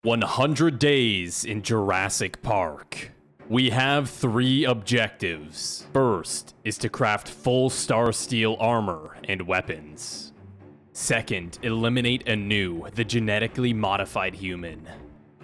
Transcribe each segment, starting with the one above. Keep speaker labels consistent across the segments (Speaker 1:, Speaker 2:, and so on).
Speaker 1: 100 days in Jurassic Park. We have 3 objectives. First is to craft full star steel armor and weapons. Second, eliminate Anu, the genetically modified human.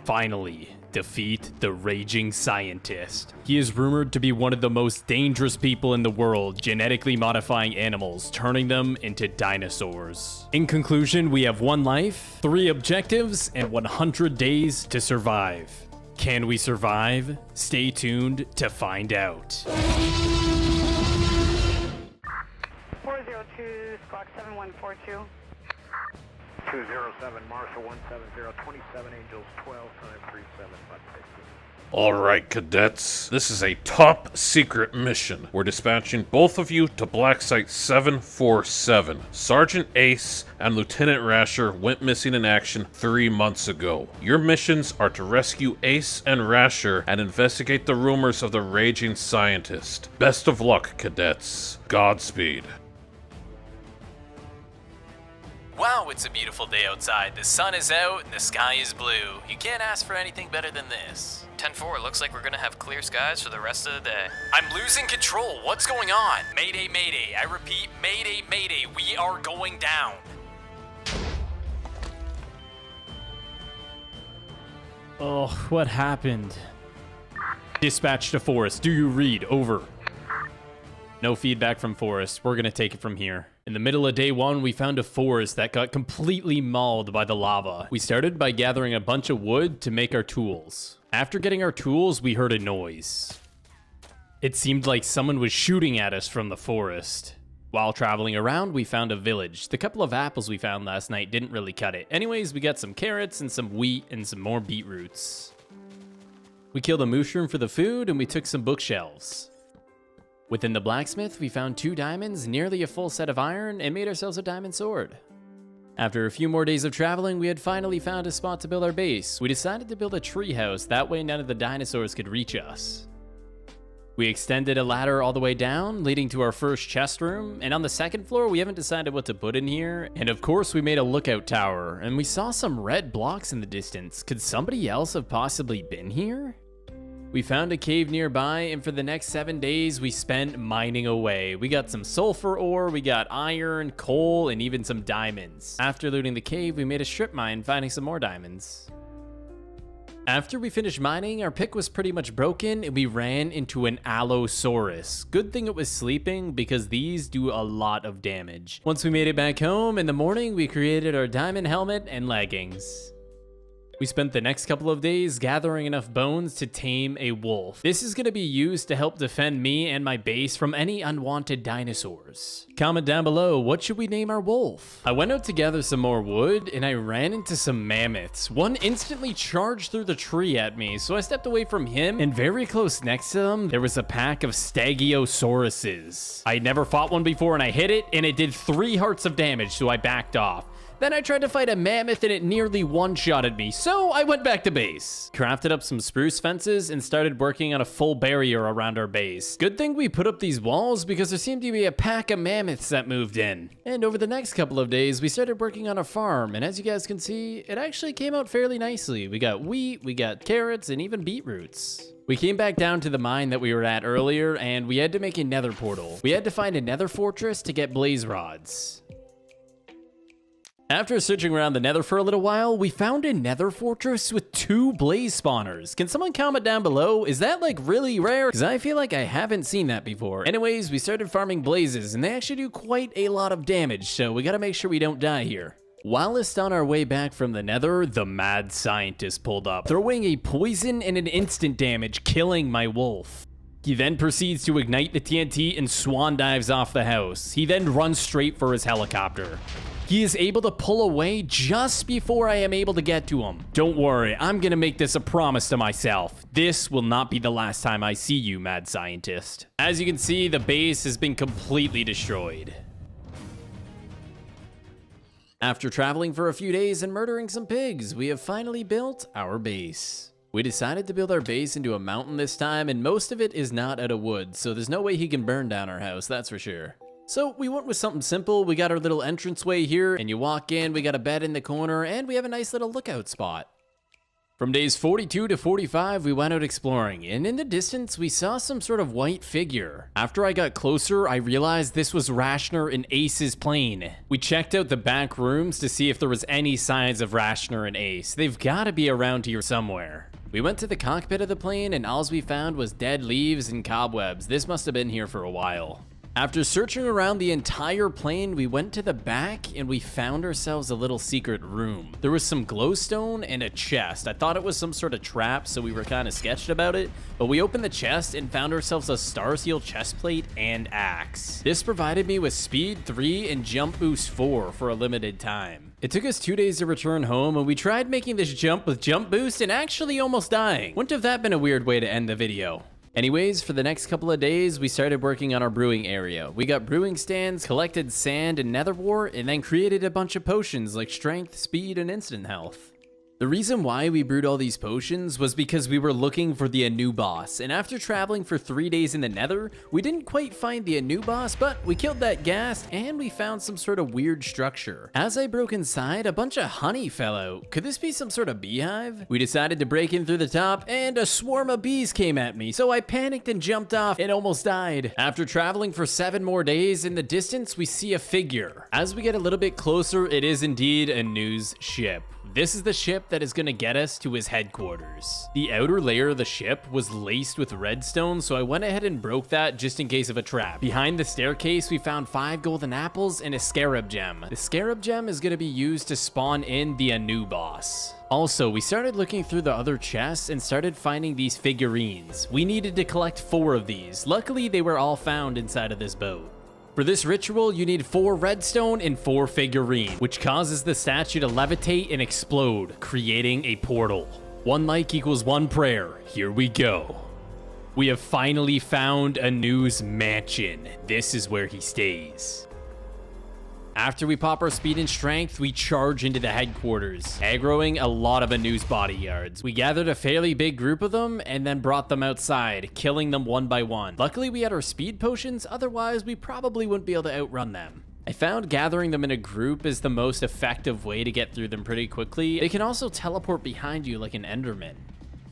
Speaker 1: Finally, defeat the raging scientist. He is rumored to be one of the most dangerous people in the world, genetically modifying animals, turning them into dinosaurs. In conclusion, we have 1 life, 3 objectives, and 100 days to survive. Can we survive? Stay tuned to find out.
Speaker 2: 402, squawk 7142.
Speaker 3: 207, Marshall 170, 27 Angels 12, time 37, Bud 50.
Speaker 4: Alright, cadets. This is a top secret mission. We're dispatching both of you to Black Site 747. Sergeant Ace and Lieutenant Rasher went missing in action 3 months ago. Your missions are to rescue Ace and Rasher and investigate the rumors of the raging scientist. Best of luck, cadets. Godspeed.
Speaker 1: Wow, it's a beautiful day outside. The sun is out and the sky is blue. You can't ask for anything better than this.
Speaker 5: 10-4, looks like we're gonna have clear skies for the rest of the day.
Speaker 1: I'm losing control. What's going on? Mayday, mayday. I repeat, mayday, mayday. We are going down. Oh, what happened? Dispatch to Forest. Do you read? Over. No feedback from Forest. We're gonna take it from here. In the middle of day 1, we found a forest that got completely mauled by the lava. We started by gathering a bunch of wood to make our tools. After getting our tools, we heard a noise. It seemed like someone was shooting at us from the forest. While traveling around, we found a village. The couple of apples we found last night didn't really cut it. Anyways, we got some carrots and some wheat and some more beetroots. We killed a mushroom for the food and we took some bookshelves. Within the blacksmith, we found 2 diamonds, nearly a full set of iron, and made ourselves a diamond sword. After a few more days of traveling, we had finally found a spot to build our base. We decided to build a treehouse, that way none of the dinosaurs could reach us. We extended a ladder all the way down, leading to our first chest room, and on the 2nd floor, we haven't decided what to put in here. And of course, we made a lookout tower, and we saw some red blocks in the distance. Could somebody else have possibly been here? We found a cave nearby, and for the next 7 days, we spent mining away. We got some sulfur ore, we got iron, coal, and even some diamonds. After looting the cave, we made a strip mine, finding some more diamonds. After we finished mining, our pick was pretty much broken, and we ran into an Allosaurus. Good thing it was sleeping, because these do a lot of damage. Once we made it back home, in the morning, we created our diamond helmet and leggings. We spent the next couple of days gathering enough bones to tame a wolf. This is going to be used to help defend me and my base from any unwanted dinosaurs. Comment down below, what should we name our wolf? I went out to gather some more wood and I ran into some mammoths. One instantly charged through the tree at me, so I stepped away from him, and very close next to them, there was a pack of Stegosaurus's. I had never fought one before and I hit it, and it did 3 hearts of damage, so I backed off. Then I tried to fight a mammoth and it nearly one-shotted me, so I went back to base. Crafted up some spruce fences and started working on a full barrier around our base. Good thing we put up these walls because there seemed to be a pack of mammoths that moved in. And over the next couple of days, we started working on a farm, and as you guys can see, it actually came out fairly nicely. We got wheat, we got carrots, and even beetroots. We came back down to the mine that we were at earlier, and we had to make a nether portal. We had to find a nether fortress to get blaze rods. After searching around the nether for a little while, we found a nether fortress with 2 blaze spawners. Can someone comment down below? Is that like really rare? Because I feel like I haven't seen that before. Anyways, we started farming blazes and they actually do quite a lot of damage, so we gotta make sure we don't die here. Whilst on our way back from the nether, the mad scientist pulled up, throwing a poison and an instant damage, killing my wolf. He then proceeds to ignite the TNT and swan dives off the house. He then runs straight for his helicopter. He is able to pull away just before I am able to get to him. Don't worry, I'm gonna make this a promise to myself. This will not be the last time I see you, mad scientist. As you can see, the base has been completely destroyed. After traveling for a few days and murdering some pigs, we have finally built our base. We decided to build our base into a mountain this time, and most of it is not out of wood, so there's no way he can burn down our house, that's for sure. So we went with something simple. We got our little entranceway here, and you walk in, we got a bed in the corner, and we have a nice little lookout spot. From days 42 to 45, we went out exploring, and in the distance, we saw some sort of white figure. After I got closer, I realized this was Rashner and Ace's plane. We checked out the back rooms to see if there was any signs of Rashner and Ace. They've gotta be around here somewhere. We went to the cockpit of the plane, and all we found was dead leaves and cobwebs. This must have been here for a while. After searching around the entire plane, we went to the back and we found ourselves a little secret room. There was some glowstone and a chest. I thought it was some sort of trap, so we were kind of sketched about it, but we opened the chest and found ourselves a Starseal chest plate and axe. This provided me with speed 3 and jump boost 4 for a limited time. It took us 2 days to return home, and we tried making this jump with jump boost and actually almost dying. Wouldn't have that been a weird way to end the video? Anyways, for the next couple of days, we started working on our brewing area. We got brewing stands, collected sand and nether wart, and then created a bunch of potions like strength, speed, and instant health. The reason why we brewed all these potions was because we were looking for the Anu boss, and after traveling for 3 days in the nether, we didn't quite find the Anu boss, but we killed that ghast, and we found some sort of weird structure. As I broke inside, a bunch of honey fell out. Could this be some sort of beehive? We decided to break in through the top, and a swarm of bees came at me, so I panicked and jumped off and almost died. After traveling for 7 more days, in the distance, we see a figure. As we get a little bit closer, it is indeed Anu's ship. This is the ship that is going to get us to his headquarters. The outer layer of the ship was laced with redstone, so I went ahead and broke that just in case of a trap. Behind the staircase, we found 5 golden apples and a scarab gem. The scarab gem is going to be used to spawn in the Anu boss. Also, we started looking through the other chests and started finding these figurines. We needed to collect 4 of these. Luckily, they were all found inside of this boat. For this ritual, you need 4 redstone and 4 figurines, which causes the statue to levitate and explode, creating a portal. 1 like equals 1 prayer. Here we go. We have finally found Anu's mansion. This is where he stays. After we pop our speed and strength, we charge into the headquarters, aggroing a lot of Anu's bodyguards. We gathered a fairly big group of them and then brought them outside, killing them one by one. Luckily, we had our speed potions, otherwise we probably wouldn't be able to outrun them. I found gathering them in a group is the most effective way to get through them pretty quickly. They can also teleport behind you like an Enderman.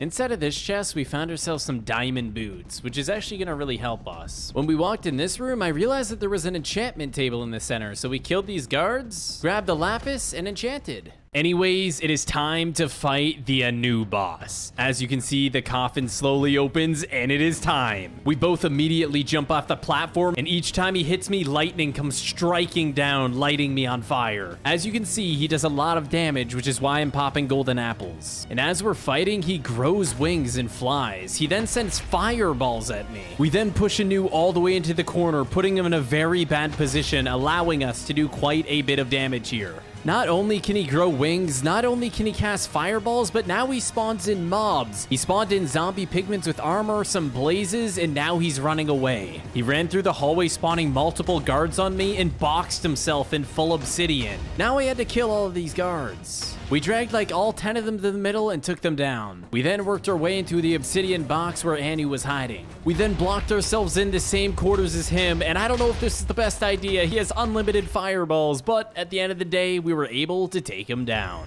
Speaker 1: Inside of this chest, we found ourselves some diamond boots, which is actually going to really help us. When we walked in this room, I realized that there was an enchantment table in the center, so we killed these guards, grabbed the lapis, and enchanted. Anyways, it is time to fight the Anu boss. As you can see, the coffin slowly opens, and it is time. We both immediately jump off the platform, and each time he hits me, lightning comes striking down, lighting me on fire. As you can see, he does a lot of damage, which is why I'm popping golden apples. And as we're fighting, he grows wings and flies. He then sends fireballs at me. We then push Anu all the way into the corner, putting him in a very bad position, allowing us to do quite a bit of damage here. Not only can he grow wings, not only can he cast fireballs, but now he spawns in mobs. He spawned in zombie pigments with armor, some blazes, and now he's running away. He ran through the hallway spawning multiple guards on me and boxed himself in full obsidian. Now I had to kill all of these guards. We dragged like all 10 of them to the middle and took them down. We then worked our way into the obsidian box where Anu was hiding. We then blocked ourselves in the same quarters as him, and I don't know if this is the best idea. He has unlimited fireballs, but at the end of the day, we were able to take him down.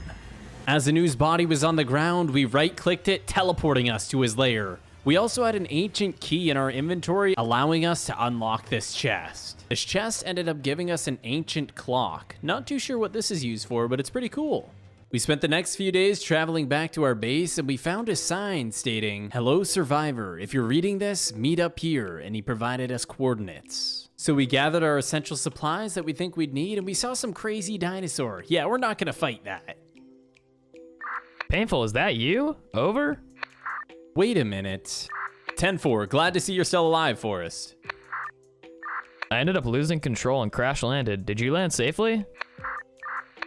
Speaker 1: As Anu's body was on the ground, we right-clicked it, teleporting us to his lair. We also had an ancient key in our inventory, allowing us to unlock this chest. This chest ended up giving us an ancient clock. Not too sure what this is used for, but it's pretty cool. We spent the next few days traveling back to our base, and we found a sign stating, "Hello, survivor. If you're reading this, meet up here," and he provided us coordinates. So we gathered our essential supplies that we think we'd need, and we saw some crazy dinosaur. Yeah, we're not gonna fight that.
Speaker 6: Painful, is that you? Over?
Speaker 1: Wait a minute. 10-4, glad to see you're still alive, Forrest.
Speaker 6: I ended up losing control and crash landed. Did you land safely?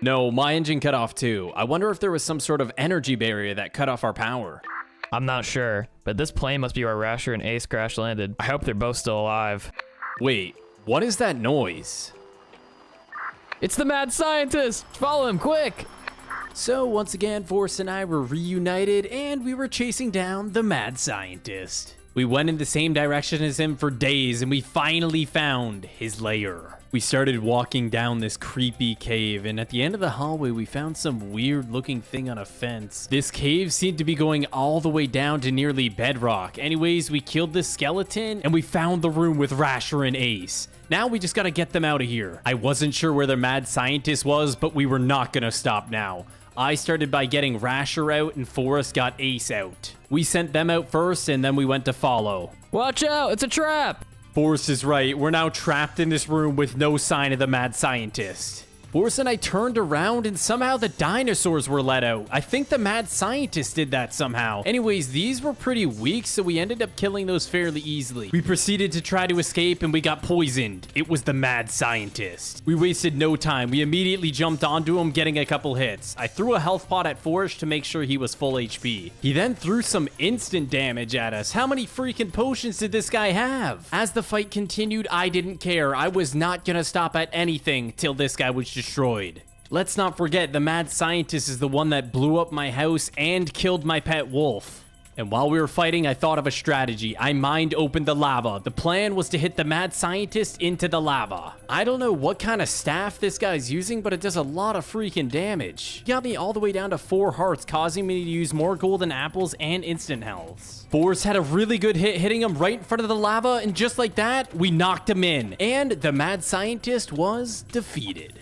Speaker 1: No, my engine cut off too. I wonder if there was some sort of energy barrier that cut off our power.
Speaker 6: I'm not sure, but this plane must be where Rasher and Ace crash landed. I hope they're both still alive.
Speaker 1: Wait, what is that noise?
Speaker 6: It's the mad scientist! Follow him, quick!
Speaker 1: So once again, Forrest and I were reunited, and we were chasing down the mad scientist. We went in the same direction as him for days, and we finally found his lair. We started walking down this creepy cave, and at the end of the hallway, we found some weird looking thing on a fence. This cave seemed to be going all the way down to nearly bedrock. Anyways, we killed this skeleton, and we found the room with Rasher and Ace. Now we just gotta get them out of here. I wasn't sure where the mad scientist was, but we were not gonna stop now. I started by getting Rasher out, and Forrest got Ace out. We sent them out first, and then we went to follow.
Speaker 6: Watch out, it's a trap!
Speaker 1: Forrest is right. We're now trapped in this room with no sign of the mad scientist. Forrest and I turned around and somehow the dinosaurs were let out. I think the mad scientist did that somehow. Anyways, these were pretty weak, so we ended up killing those fairly easily. We proceeded to try to escape and we got poisoned. It was the mad scientist. We wasted no time. We immediately jumped onto him, getting a couple hits. I threw a health pot at Forrest to make sure he was full HP. He then threw some instant damage at us. How many freaking potions did this guy have? As the fight continued, I didn't care. I was not gonna stop at anything till this guy was destroyed. Let's not forget, the mad scientist is the one that blew up my house and killed my pet wolf. And while we were fighting, I thought of a strategy. I mind opened the lava. The plan was to hit the mad scientist into the lava. I don't know what kind of staff this guy's using, but it does a lot of freaking damage. He got me all the way down to 4 hearts, causing me to use more golden apples and instant healths. Forrest had a really good hit, hitting him right in front of the lava, and just like that, we knocked him in. And the mad scientist was defeated.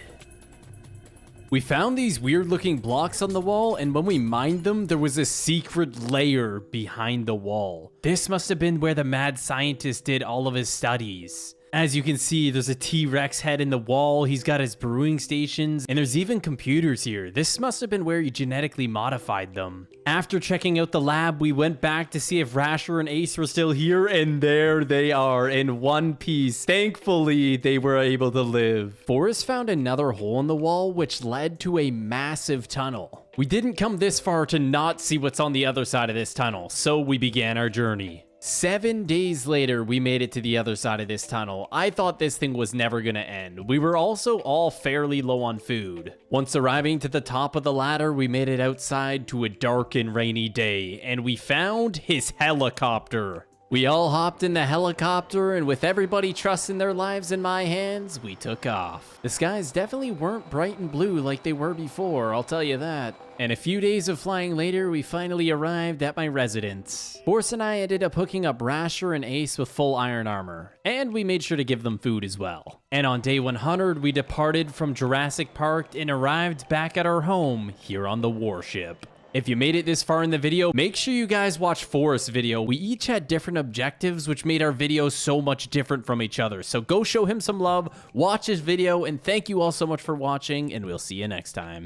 Speaker 1: We found these weird looking blocks on the wall, and when we mined them, there was a secret layer behind the wall. This must have been where the mad scientist did all of his studies. As you can see, there's a T-Rex head in the wall, he's got his brewing stations, and there's even computers here. This must have been where he genetically modified them. After checking out the lab, we went back to see if Rasher and Ace were still here, and there they are in one piece. Thankfully, they were able to live. Forrest found another hole in the wall, which led to a massive tunnel. We didn't come this far to not see what's on the other side of this tunnel, so we began our journey. 7 days later, we made it to the other side of this tunnel. I thought this thing was never gonna end. We were also all fairly low on food. Once arriving to the top of the ladder, we made it outside to a dark and rainy day, and we found his helicopter. We all hopped in the helicopter, and with everybody trusting their lives in my hands, we took off. The skies definitely weren't bright and blue like they were before, I'll tell you that. And a few days of flying later, we finally arrived at my residence. Forrest and I ended up hooking up Rasher and Ace with full iron armor, and we made sure to give them food as well. And on day 100, we departed from Jurassic Park and arrived back at our home here on the warship. If you made it this far in the video, make sure you guys watch Forrest's video. We each had different objectives, which made our videos so much different from each other. So go show him some love, watch his video, and thank you all so much for watching, and we'll see you next time.